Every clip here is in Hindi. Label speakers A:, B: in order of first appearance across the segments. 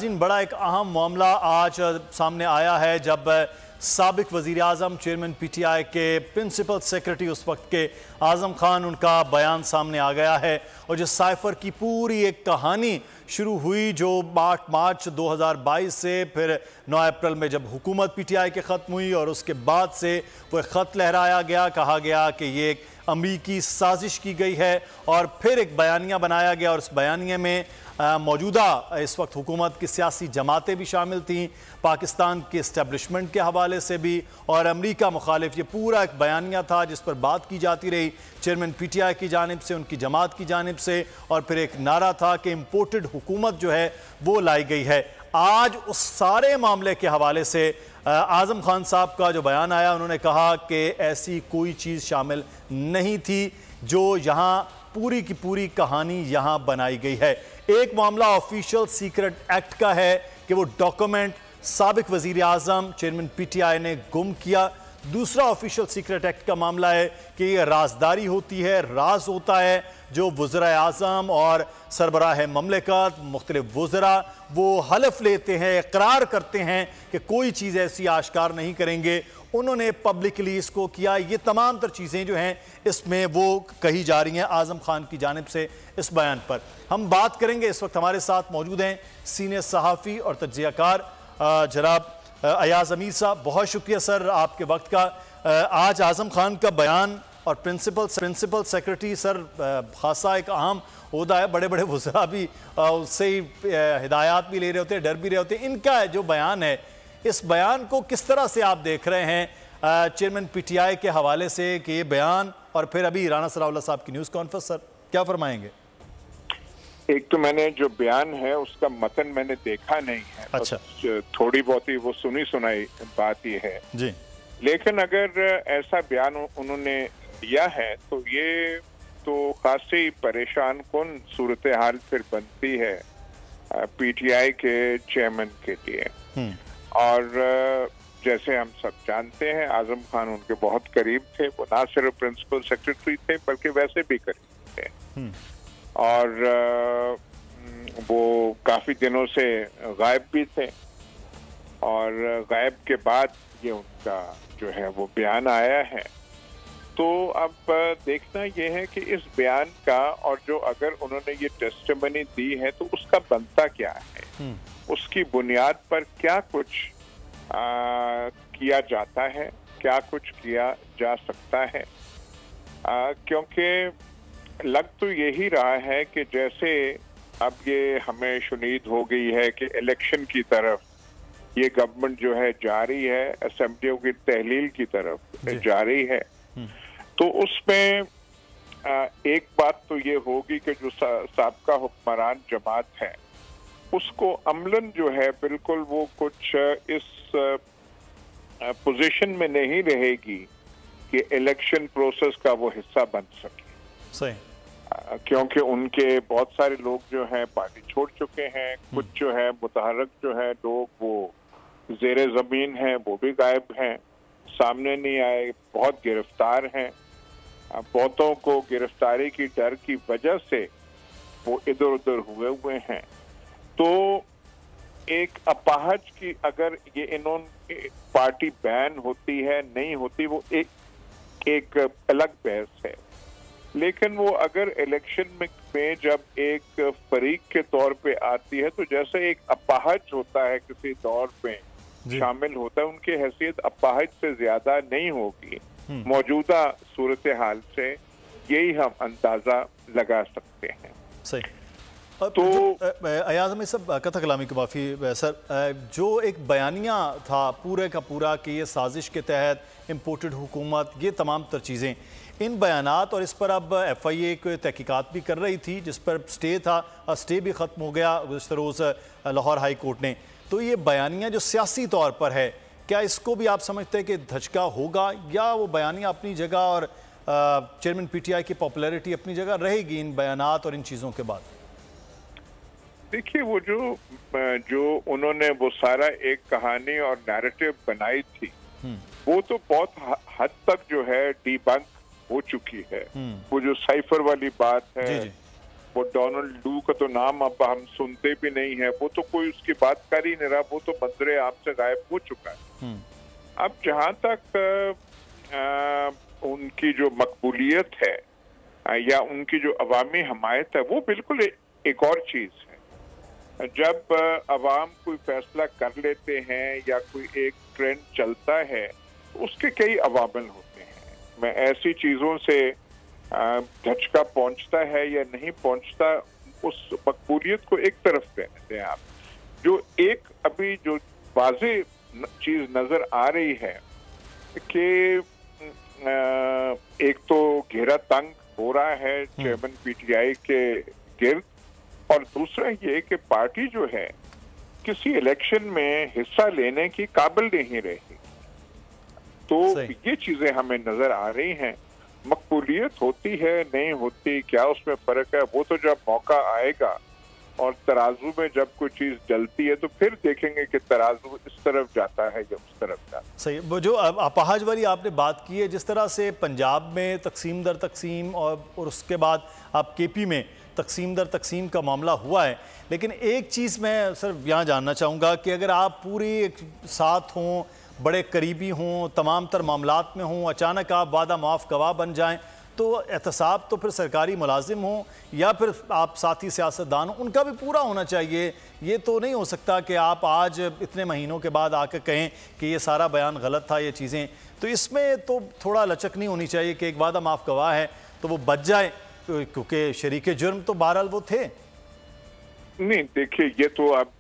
A: बड़ा एक अहम मामला आज सामने आया है जब साबिक वज़ीर आज़म चेयरमैन पीटीआई के प्रिंसिपल सेक्रेटरी उस वक्त के आज़म खान, उनका बयान सामने आ गया है। और जो साइफर की पूरी एक कहानी शुरू हुई जो मार्च 2022 से, फिर 9 अप्रैल में जब हुकूमत पीटीआई के ख़त्म हुई और उसके बाद से वो ख़त लहराया गया, कहा गया कि ये एक अमरीकी साजिश की गई है और फिर एक बयानिया बनाया गया और उस बयानिए में मौजूदा इस वक्त हुकूमत की सियासी जमातें भी शामिल थीं, पाकिस्तान के इस्टेब्लिशमेंट के हवाले से भी और अमरीका मुखालिफ। ये पूरा एक बयानिया था जिस पर बात की जाती रही चेयरमैन पीटीआई की जानिब से, उनकी जमात की जानिब से, और फिर एक नारा था कि इम्पोर्टेड हुकूमत जो है वो लाई गई है। आज उस सारे मामले के हवाले से आज़म खान साहब का जो बयान आया, उन्होंने कहा कि ऐसी कोई चीज़ शामिल नहीं थी जो यहाँ पूरी की पूरी कहानी यहाँ बनाई गई है। एक मामला ऑफिशियल सीक्रेट एक्ट का है कि वो डॉक्यूमेंट साबिक वज़ीर आज़म चेयरमैन पीटीआई ने गुम किया। दूसरा ऑफिशियल सीक्रेट एक्ट का मामला है कि ये राजदारी होती है, राज होता है जो वज़ीर आज़म और सरबराह ममलिकत मुख्तलिफ वज़रा वो हलफ लेते हैं, इकरार करते हैं कि कोई चीज़ ऐसी आश्कार नहीं करेंगे। उन्होंने पब्लिकली इसको किया। ये तमाम तर चीज़ें जो हैं इसमें वो कही जा रही हैं आज़म खान की जानिब से। इस बयान पर हम बात करेंगे। इस वक्त हमारे साथ मौजूद हैं सीनियर सहाफ़ी और तज्ज़ियाकार जनाब अयाज अमीर साहब। बहुत शुक्रिया सर आपके वक्त का। आज आज़म खान का बयान और प्रिंसिपल सेक्रेटरी सर खासा एक अहम ओहदा है, बड़े बड़े वज़रा भी उससे ही हिदायत भी ले रहे होते हैं, डर भी रहे होते हैं। इनका जो बयान है, इस बयान को किस तरह से आप देख रहे हैं चेयरमैन पीटीआई के हवाले से कि ये बयान और फिर अभी राना सनाउल्लाह साहब की न्यूज़ कॉन्फ्रेंस, सर क्या फरमाएंगे?
B: एक तो मैंने जो बयान है उसका मतन मैंने देखा नहीं है।
A: अच्छा।
B: थोड़ी बहुत ही वो सुनी सुनाई बात ये है
A: जी।
B: लेकिन अगर ऐसा बयान उन्होंने दिया है तो ये तो खासी परेशान कौन सूरत हाल फिर बनती है पीटीआई के चेयरमैन के लिए। और जैसे हम सब जानते हैं आजम खान उनके बहुत करीब थे। वो ना सिर्फ प्रिंसिपल सेक्रेटरी थे बल्कि वैसे भी करीब थे और वो काफी दिनों से गायब भी थे। और गायब के बाद ये उनका जो है वो बयान आया है। तो अब देखना ये है कि इस बयान का और जो अगर उन्होंने ये टेस्टिमनी दी है तो उसका बनता क्या है, उसकी बुनियाद पर क्या कुछ किया जाता है, क्या कुछ किया जा सकता है। क्योंकि लग तो यही रहा है कि जैसे अब ये हमें शुनीद हो गई है कि इलेक्शन की तरफ ये गवर्नमेंट जो है जारी है, असेंबलियों की तहलील की तरफ जारी है, तो उसमें एक बात तो ये होगी कि जो साबका हुक्मरान जमात है उसको अमलन जो है बिल्कुल वो कुछ इस पोजीशन में नहीं रहेगी कि इलेक्शन प्रोसेस का वो हिस्सा बन सके।
A: सही।
B: क्योंकि उनके बहुत सारे लोग जो हैं पार्टी छोड़ चुके हैं, कुछ जो है मुतहरक जो है लोग वो जेरे जमीन हैं, वो भी गायब हैं, सामने नहीं आए, बहुत गिरफ्तार हैं। बहुतों को गिरफ्तारी की डर की वजह से वो इधर उधर हुए हैं। तो एक अपाहज की अगर ये इन्होंने पार्टी बैन होती है नहीं होती वो एक अलग बहस है। लेकिन वो अगर इलेक्शन में जब एक फरीक के तौर पे आती है तो जैसे एक अपाहज होता है किसी दौर पे शामिल होता है, उनकी हैसियत अपाहज से ज्यादा नहीं होगी। मौजूदा सूरत हाल से यही हम अंदाजा लगा सकते हैं।
A: सही। तो अयाज में सब कथा कलामी की माफ़ी सर, जो एक बयानिया था पूरे का पूरा कि ये साजिश के तहत इम्पोर्टेड हुकूमत, ये तमाम तर चीज़ें, इन बयानात और इस पर अब FIA को तहकीकात भी कर रही थी जिस पर स्टे था, स्टे भी ख़त्म हो गया गुज़श्ता रोज़ लाहौर हाई कोर्ट ने। तो ये बयानिया जो सियासी तौर पर है, क्या इसको भी आप समझते हैं कि धचका होगा या वो बयानिया अपनी जगह और चेयरमैन पीटीआई की पॉपुलैरिटी अपनी जगह रहेगी इन बयानात और इन चीज़ों के बाद?
B: देखिए वो जो उन्होंने वो सारा एक कहानी और नैरेटिव बनाई थी वो तो बहुत हद तक जो है डीबंक हो चुकी है। वो जो साइफर वाली बात है, वो डोनाल्ड लू का तो नाम अब हम सुनते भी नहीं है, वो तो कोई उसकी बात कर ही नहीं रहा, वो तो मंजरे आम से गायब हो चुका है। अब जहां तक उनकी जो मकबूलियत है या उनकी जो अवामी हमायत है, वो बिल्कुल एक और चीज है। जब अवाम कोई फैसला कर लेते हैं या कोई एक ट्रेंड चलता है, तो उसके कई अवामिल होते हैं। मैं ऐसी चीजों से झटका पहुंचता है या नहीं पहुंचता, उस मकबूलियत को एक तरफ रहने दें आप। जो एक अभी जो वाज़ेह चीज नजर आ रही है कि एक तो घेरा तंग हो रहा है चेयरमैन पीटीआई के गिर्द, और दूसरा ये कि पार्टी जो है किसी इलेक्शन में हिस्सा लेने की काबिल नहीं रही। तो ये चीजें हमें नजर आ रही हैं। मकबूलियत होती है नहीं होती, क्या उसमें फर्क है, वो तो जब मौका आएगा और तराजू में जब कोई चीज जलती है तो फिर देखेंगे कि तराजू इस तरफ जाता है या उस तरफ जाता है।
A: सही। वो जो अपाहज वाली आपने बात की है, जिस तरह से पंजाब में तकसीम दर तकसीम और उसके बाद आप केपी में तकसीम दर तकसीम का मामला हुआ है, लेकिन एक चीज़ मैं सिर्फ यहाँ जानना चाहूँगा कि अगर आप पूरी एक साथ हों, बड़े करीबी हों, तमाम तर मामलात में हों, अचानक आप वादा माफ़ गवाह बन जाएं, तो एहतसाब तो फिर सरकारी मुलाजिम हों या फिर आप साथी सियासतदान हों, उनका भी पूरा होना चाहिए। ये तो नहीं हो सकता कि आप आज इतने महीनों के बाद आकर कहें कि ये सारा बयान गलत था, ये चीज़ें। तो इसमें तो थोड़ा लचक नहीं होनी चाहिए कि एक वादा माफ़ गवाह है तो वो बच जाए, क्योंकि शरीके जुर्म तो बहरहाल वो थे।
B: नहीं, देखिए, ये तो आप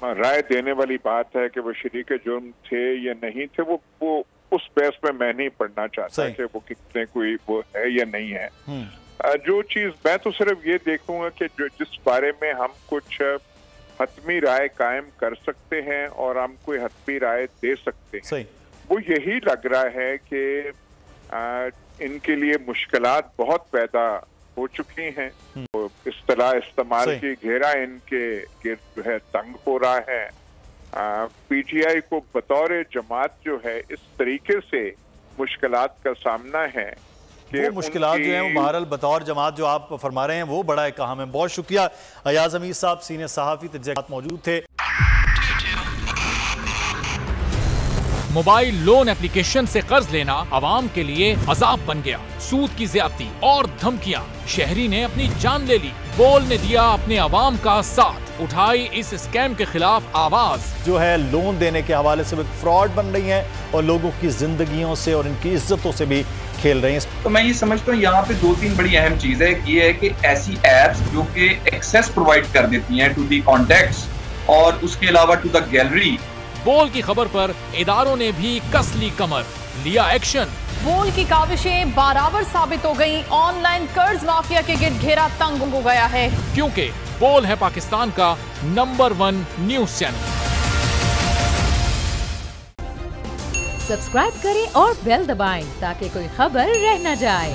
B: राय देने वाली बात है कि वो शरीके जुर्म थे या नहीं थे। वो उस बहस में मैं नहीं पढ़ना चाहता कि वो कितने कोई वो है या नहीं है। जो चीज मैं तो सिर्फ ये देखूंगा कि जो जिस बारे में हम कुछ हतमी राय कायम कर सकते हैं और हम कोई हतमी राय दे सकते हैं, वो यही लग रहा है कि इनके लिए मुश्किलात बहुत पैदा हो चुकी हैं। तो इस्तेलाह इस्तेमाल की घेरा इनके गिर्द जो है तंग हो रहा है। पीटीआई को बतौर जमात जो है इस तरीके से मुश्किलात का सामना है कि
A: वो मुश्किलात जो है वो बहरहाल बतौर जमात जो आप फरमा रहे हैं वो बड़ा एक अहम है। बहुत शुक्रिया अयाज हमीद साहब, सीनियर सहाफ़ी तज्ज़ियात मौजूद थे।
C: मोबाइल लोन एप्लीकेशन से कर्ज लेना आवाम के लिए अजाब बन गया। सूद की ज्यादती और धमकियां, शहरी ने अपनी जान ले ली। बोल ने दिया अपने आवाम का साथ, उठाई इस स्कैम के खिलाफ आवाज।
A: जो है लोन देने के हवाले से फ्रॉड बन रही हैं और लोगों की जिंदगियों से और इनकी इज्जतों से भी खेल रही हैं।
D: तो मैं ये समझता हूँ यहाँ पे 2-3 बड़ी अहम चीज है। ये है कि ऐसी एप्स जो कि एक्सेस प्रोवाइड कर देती हैं टू दी कॉन्टैक्ट्स और उसके अलावा टू द गैलरी।
C: बोल की खबर पर इदारों ने भी कस ली कमर, लिया एक्शन।
E: बोल की काविशें बराबर साबित हो गई। ऑनलाइन कर्ज माफिया के गिर्द घेरा तंग हो गया है,
C: क्योंकि बोल है पाकिस्तान का नंबर 1 न्यूज चैनल।
F: सब्सक्राइब करें और बेल दबाएं ताकि कोई खबर रह न जाए।